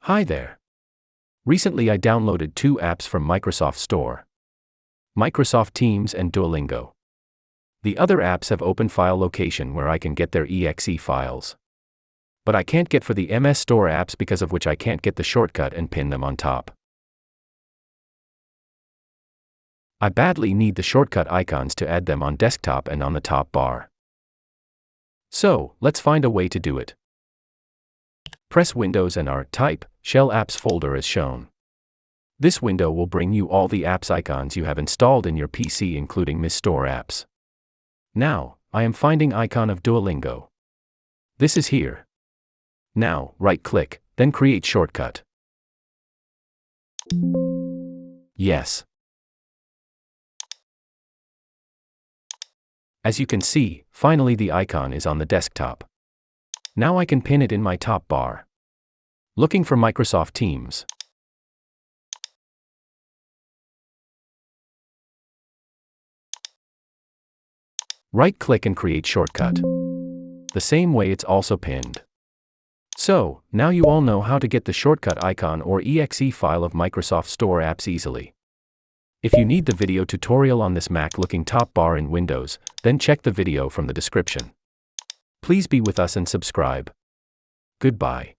Hi there. Recently I downloaded two apps from Microsoft Store: Microsoft Teams and Duolingo. The other apps have open file location where I can get their exe files. But I can't get for the MS Store apps, because of which I can't get the shortcut and pin them on top. I badly need the shortcut icons to add them on desktop and on the top bar. So, let's find a way to do it. Press Windows and type Shell Apps folder as shown. This window will bring you all the apps icons you have installed in your PC, including MS Store apps. Now, I am finding icon of Duolingo. This is here. Now, right-click, then create shortcut. Yes. As you can see, finally the icon is on the desktop. Now I can pin it in my top bar. Looking for Microsoft Teams. Right-click and create shortcut. The same way it's also pinned. So, now you all know how to get the shortcut icon or exe file of Microsoft Store apps easily. If you need the video tutorial on this Mac-looking top bar in Windows, then check the video from the description. Please be with us and subscribe. Goodbye.